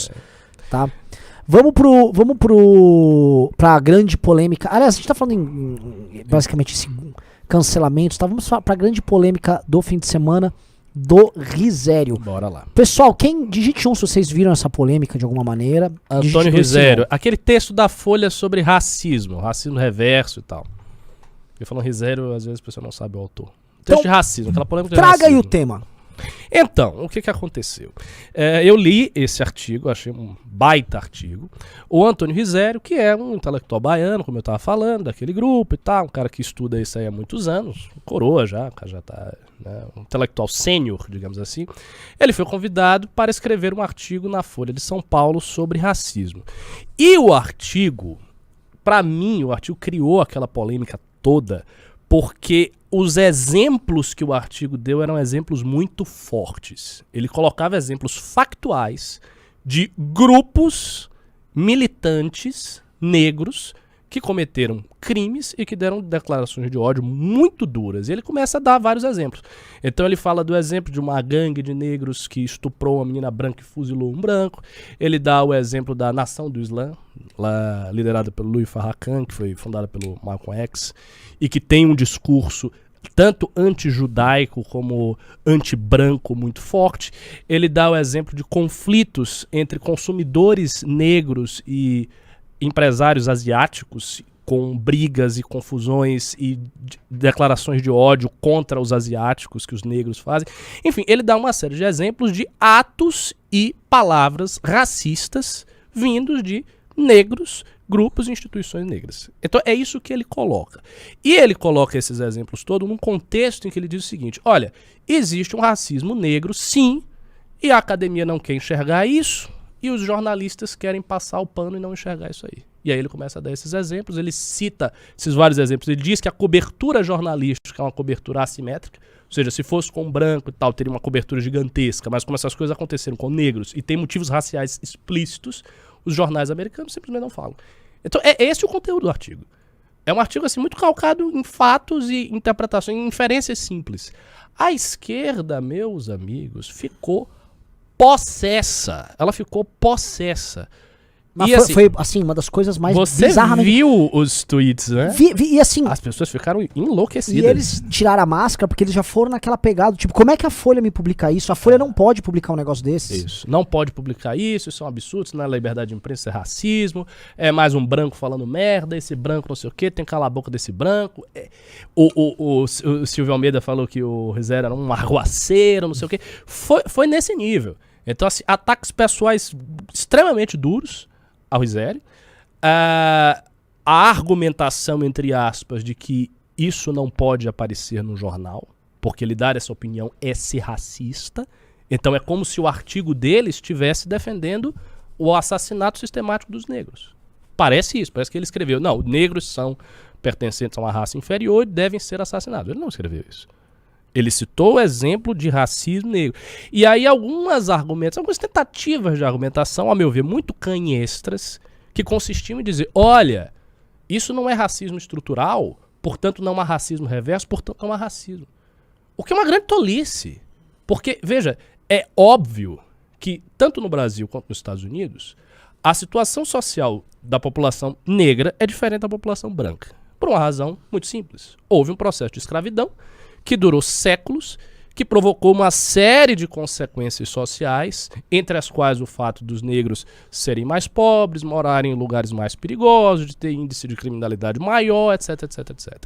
minutos. Tá? Vamos pra grande polêmica. Aliás, a gente tá falando em basicamente esse cancelamento, tá? Vamos pra grande polêmica do fim de semana do Risério. Bora lá. Pessoal, digite se vocês viram essa polêmica de alguma maneira. Antônio Risério, aquele texto da Folha sobre racismo reverso e tal. Eu falo Risério, às vezes a pessoa não sabe o autor. Texto de racismo, aquela polêmica de racismo. Traga aí o tema. Então, o que aconteceu? Eu li esse artigo, achei um baita artigo. O Antônio Risério, que é um intelectual baiano, como eu estava falando, daquele grupo e tal, um cara que estuda isso aí há muitos anos, coroa já, o cara já está, né, um intelectual sênior, digamos assim. Ele foi convidado para escrever um artigo na Folha de São Paulo sobre racismo. E o artigo, para mim, o artigo criou aquela polêmica toda, porque os exemplos que o artigo deu eram exemplos muito fortes. Ele colocava exemplos factuais de grupos militantes negros que cometeram crimes e que deram declarações de ódio muito duras. E ele começa a dar vários exemplos. Então ele fala do exemplo de uma gangue de negros que estuprou uma menina branca e fuzilou um branco. Ele dá o exemplo da Nação do Islã, lá liderada pelo Louis Farrakhan, que foi fundada pelo Malcolm X, e que tem um discurso tanto anti-judaico como anti-branco muito forte. Ele dá o exemplo de conflitos entre consumidores negros e empresários asiáticos, com brigas e confusões e declarações de ódio contra os asiáticos que os negros fazem. Enfim, ele dá uma série de exemplos de atos e palavras racistas vindos de negros, grupos e instituições negras. Então é isso que ele coloca. E ele coloca esses exemplos todos num contexto em que ele diz o seguinte: olha, existe um racismo negro, sim, e a academia não quer enxergar isso, e os jornalistas querem passar o pano e não enxergar isso aí. E aí ele começa a dar esses exemplos, ele cita esses vários exemplos, ele diz que a cobertura jornalística é uma cobertura assimétrica, ou seja, se fosse com branco e tal, teria uma cobertura gigantesca, mas como essas coisas aconteceram com negros e tem motivos raciais explícitos, os jornais americanos simplesmente não falam. Então é esse o conteúdo do artigo. É um artigo assim muito calcado em fatos e interpretações, em inferências simples. A esquerda, meus amigos, ficou possessa. Ela ficou possessa. Mas e foi assim, uma das coisas mais bizarramente... Você viu os tweets, né? Vi, e assim... As pessoas ficaram enlouquecidas. E eles tiraram a máscara porque eles já foram naquela pegada, tipo, como é que a Folha me publica isso? A Folha não pode publicar um negócio desses. Isso, não pode publicar isso é um absurdo, isso não é liberdade de imprensa, isso é racismo, é mais um branco falando merda, esse branco não sei o quê, tem que calar a boca desse branco. O Silvio Almeida falou que o Risério era um arruaceiro, não sei o quê. Foi nesse nível. Então, assim, ataques pessoais extremamente duros ao Risério, a argumentação, entre aspas, de que isso não pode aparecer no jornal, porque ele dar essa opinião é ser racista. Então é como se o artigo dele estivesse defendendo o assassinato sistemático dos negros. Parece isso, parece que ele escreveu, não, negros são pertencentes a uma raça inferior e devem ser assassinados. Ele não escreveu isso. Ele citou o exemplo de racismo negro. E aí algumas tentativas de argumentação, a meu ver, muito canhestras, que consistiam em dizer, olha, isso não é racismo estrutural, portanto não há racismo reverso, portanto não há racismo. O que é uma grande tolice. Porque, veja, é óbvio que, tanto no Brasil quanto nos Estados Unidos, a situação social da população negra é diferente da população branca. Por uma razão muito simples. Houve um processo de escravidão que durou séculos, que provocou uma série de consequências sociais, entre as quais o fato dos negros serem mais pobres, morarem em lugares mais perigosos, de ter índice de criminalidade maior, etc, etc, etc.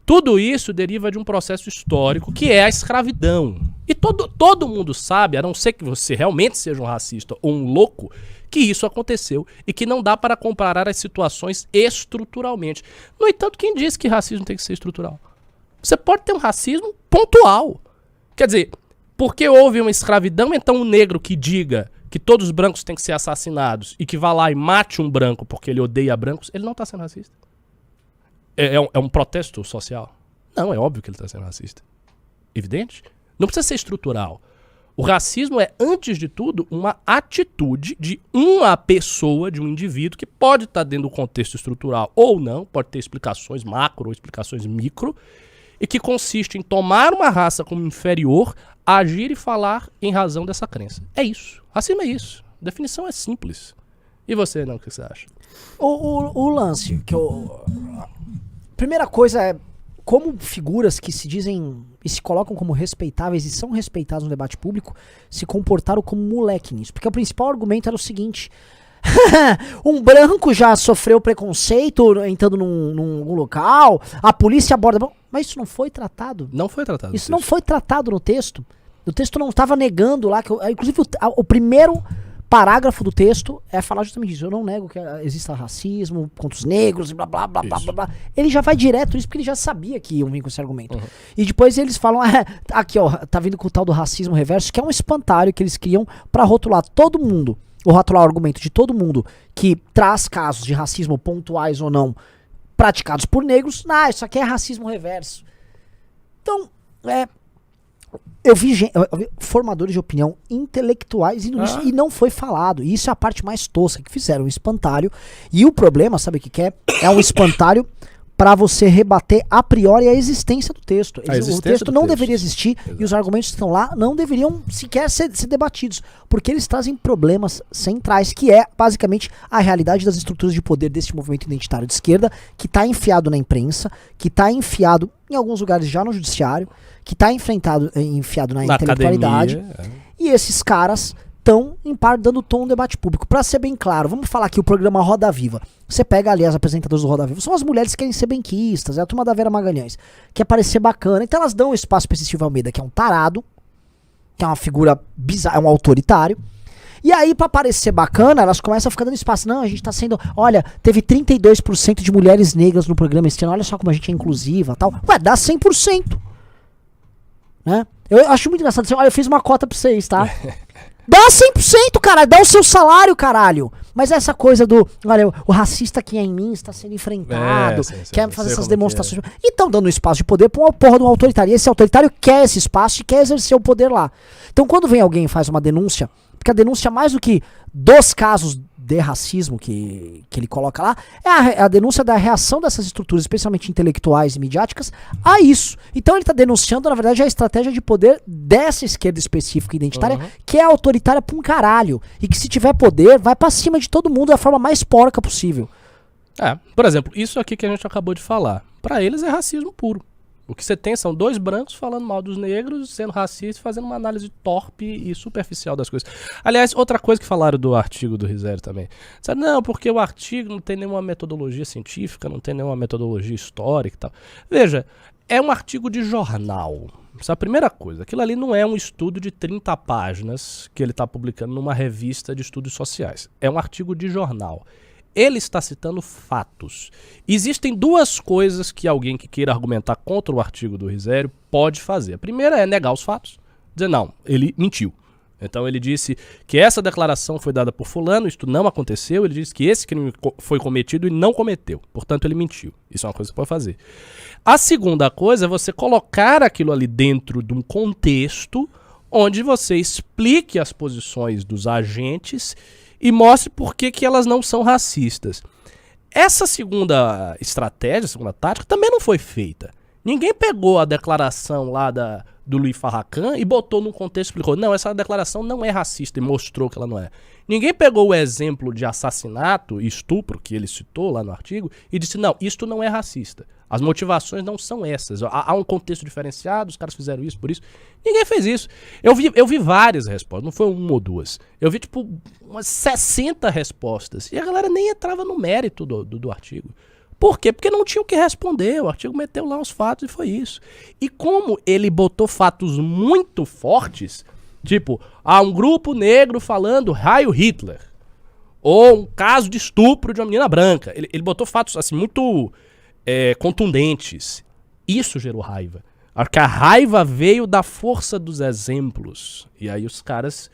Tudo isso deriva de um processo histórico que é a escravidão. E todo mundo sabe, a não ser que você realmente seja um racista ou um louco, que isso aconteceu e que não dá para comparar as situações estruturalmente. No entanto, quem diz que racismo tem que ser estrutural? Você pode ter um racismo pontual. Quer dizer, porque houve uma escravidão, então o negro que diga que todos os brancos têm que ser assassinados e que vá lá e mate um branco porque ele odeia brancos, ele não está sendo racista. É um protesto social? Não, é óbvio que ele está sendo racista. Evidente. Não precisa ser estrutural. O racismo é, antes de tudo, uma atitude de uma pessoa, de um indivíduo, que pode estar dentro do contexto estrutural ou não, pode ter explicações macro ou explicações micro, e que consiste em tomar uma raça como inferior, agir e falar em razão dessa crença. É isso. Racismo é isso. Definição é simples. E você, não, o que você acha? O lance, que eu... Primeira coisa é como figuras que se dizem e se colocam como respeitáveis e são respeitados no debate público se comportaram como moleque nisso. Porque o principal argumento era o seguinte: um branco já sofreu preconceito entrando num local, a polícia aborda... Mas isso não foi tratado. Não foi tratado. Isso não foi tratado no texto. O texto não estava negando lá, inclusive o primeiro parágrafo do texto é falar justamente isso. Eu não nego que exista racismo contra os negros e blá blá blá blá blá blá. Ele já vai direto isso porque ele já sabia que iam vir com esse argumento. E depois eles falam, aqui ó, tá vindo com o tal do racismo reverso, que é um espantalho que eles criam pra rotular todo mundo, ou rotular o argumento de todo mundo que traz casos de racismo pontuais ou não praticados por negros. Isso aqui é racismo reverso. Então, eu vi formadores de opinião intelectuais indo nisso, e não foi falado. E isso é a parte mais tosca, que fizeram um espantalho. E o problema, sabe o que é? É um espantalho para você rebater a priori a existência do texto. O texto não deveria existir. Exato. E os argumentos que estão lá não deveriam sequer ser debatidos, porque eles trazem problemas centrais, que é basicamente a realidade das estruturas de poder desse movimento identitário de esquerda, que está enfiado na imprensa, que está enfiado em alguns lugares já no judiciário, que está enfiado na intelectualidade. Academia, E esses caras estão, em parte, dando tom no debate público. Pra ser bem claro, vamos falar aqui o programa Roda Viva. Você pega ali as apresentadoras do Roda Viva, são as mulheres que querem ser benquistas, é a turma da Vera Magalhães, quer parecer bacana. Então elas dão espaço pra esse Silvio Almeida, que é um tarado, que é uma figura bizarra, é um autoritário. E aí, pra parecer bacana, elas começam a ficar dando espaço. Não, a gente tá sendo... Olha, teve 32% de mulheres negras no programa esse ano, olha só como a gente é inclusiva e tal. Ué, dá 100%. Né? Eu acho muito engraçado. Olha, eu fiz uma cota pra vocês, tá? Dá 100%, caralho. Dá o seu salário, caralho. Mas essa coisa do... Olha, o racista que é em mim está sendo enfrentado. Quer fazer essas demonstrações. E estão dando espaço de poder pra uma porra de um autoritário. E esse autoritário quer esse espaço e quer exercer o poder lá. Então, quando vem alguém e faz uma denúncia... Porque a denúncia, mais do que dos casos de racismo que ele coloca lá, é a denúncia da reação dessas estruturas, especialmente intelectuais e midiáticas, a isso. Então ele está denunciando, na verdade, a estratégia de poder dessa esquerda específica e identitária, que é autoritária pra um caralho. E que se tiver poder, vai pra cima de todo mundo da forma mais porca possível. Por exemplo, isso aqui que a gente acabou de falar, pra eles é racismo puro. O que você tem são dois brancos falando mal dos negros, sendo racistas, fazendo uma análise torpe e superficial das coisas. Aliás, outra coisa que falaram do artigo do Rizério também. Disseram, não, porque o artigo não tem nenhuma metodologia científica, não tem nenhuma metodologia histórica e tal. Veja, é um artigo de jornal. Essa é a primeira coisa. Aquilo ali não é um estudo de 30 páginas que ele está publicando numa revista de estudos sociais. É um artigo de jornal. Ele está citando fatos. Existem duas coisas que alguém que queira argumentar contra o artigo do Rizério pode fazer. A primeira é negar os fatos. Dizer, não, ele mentiu. Então ele disse que essa declaração foi dada por fulano, isto não aconteceu. Ele disse que esse crime foi cometido e não cometeu. Portanto, ele mentiu. Isso é uma coisa que você pode fazer. A segunda coisa é você colocar aquilo ali dentro de um contexto onde você explique as posições dos agentes e mostre por que elas não são racistas. Essa segunda estratégia, segunda tática, também não foi feita. Ninguém pegou a declaração lá do Louis Farrakhan e botou num contexto e explicou, não, essa declaração não é racista e mostrou que ela não é. Ninguém pegou o exemplo de assassinato e estupro que ele citou lá no artigo e disse, não, isto não é racista. As motivações não são essas. Há um contexto diferenciado, os caras fizeram isso por isso. Ninguém fez isso. Eu vi várias respostas, não foi uma ou duas. Eu vi, tipo, umas 60 respostas. E a galera nem entrava no mérito do artigo. Por quê? Porque não tinha o que responder. O artigo meteu lá os fatos e foi isso. E como ele botou fatos muito fortes, tipo, há um grupo negro falando Heil Hitler, ou um caso de estupro de uma menina branca. Ele botou fatos assim muito contundentes. Isso gerou raiva. Porque a raiva veio da força dos exemplos. E aí os caras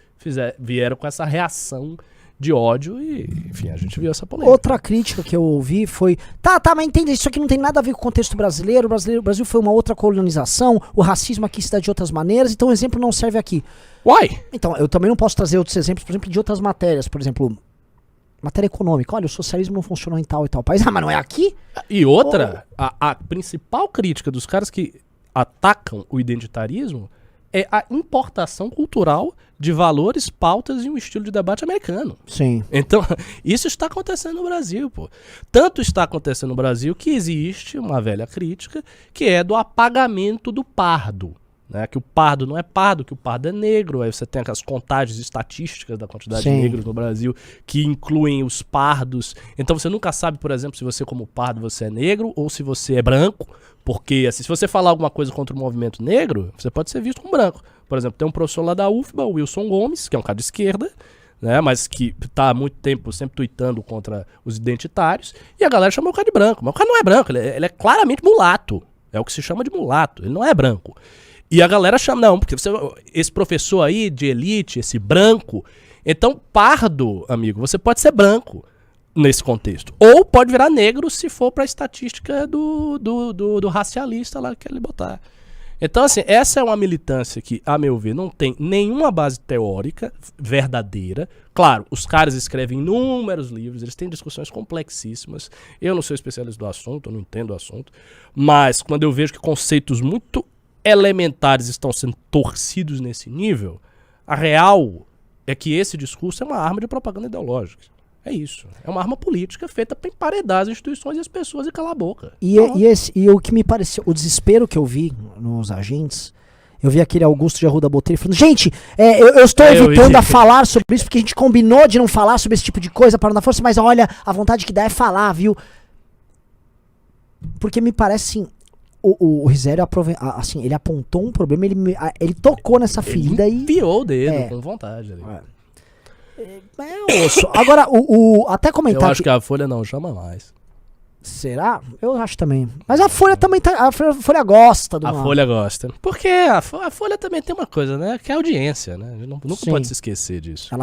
vieram com essa reação de ódio e, enfim, a gente viu essa polêmica. Outra crítica que eu ouvi foi, mas entenda, isso aqui não tem nada a ver com o contexto brasileiro, o Brasil foi uma outra colonização, o racismo aqui se dá de outras maneiras, então o exemplo não serve aqui. Why? Então, eu também não posso trazer outros exemplos, por exemplo, de outras matérias, por exemplo, matéria econômica, olha, o socialismo não funcionou em tal e tal país, mas não é aqui? E outra, a principal crítica dos caras que atacam o identitarismo é a importação cultural de valores, pautas e um estilo de debate americano. Sim. Então, isso está acontecendo no Brasil, pô. Tanto está acontecendo no Brasil que existe uma velha crítica que é do apagamento do pardo. Né? Que o pardo não é pardo, que o pardo é negro. Aí você tem aquelas contagens estatísticas da quantidade de negros no Brasil que incluem os pardos. Então você nunca sabe, por exemplo, se você como pardo você é negro ou se você é branco. Porque assim, se você falar alguma coisa contra o movimento negro, você pode ser visto como branco. Por exemplo, tem um professor lá da UFBA, o Wilson Gomes, que é um cara de esquerda, né, mas que tá há muito tempo sempre tuitando contra os identitários, e a galera chamou o cara de branco. Mas o cara não é branco, ele é claramente mulato. É o que se chama de mulato, ele não é branco. E a galera chama, não, porque esse professor aí de elite, esse branco, então pardo, amigo, você pode ser branco nesse contexto. Ou pode virar negro se for pra estatística do racialista lá que ele botar. Então, assim, essa é uma militância que, a meu ver, não tem nenhuma base teórica verdadeira. Claro, os caras escrevem inúmeros livros, eles têm discussões complexíssimas. Eu não sou especialista do assunto, eu não entendo o assunto. Mas, quando eu vejo que conceitos muito elementares estão sendo torcidos nesse nível, a real é que esse discurso é uma arma de propaganda ideológica. É isso. É uma arma política feita para emparedar as instituições e as pessoas e calar a boca. E o que me pareceu, o desespero que eu vi nos agentes, eu vi aquele Augusto de Arruda Botelho falando, gente, eu estou evitando a falar sobre isso, porque a gente combinou de não falar sobre esse tipo de coisa para não dar força, mas olha, a vontade que dá é falar, viu? Porque me parece assim, o Risério assim, ele apontou um problema, ele tocou nessa ferida e enfiou o dedo com vontade ali. Agora, até comentar. Eu acho que a Folha não chama mais. Será? Eu acho também. Mas a Folha também tá. A Folha gosta do Folha gosta. Porque a Folha também tem uma coisa, né? Que é a audiência, né? Nunca pode se esquecer disso.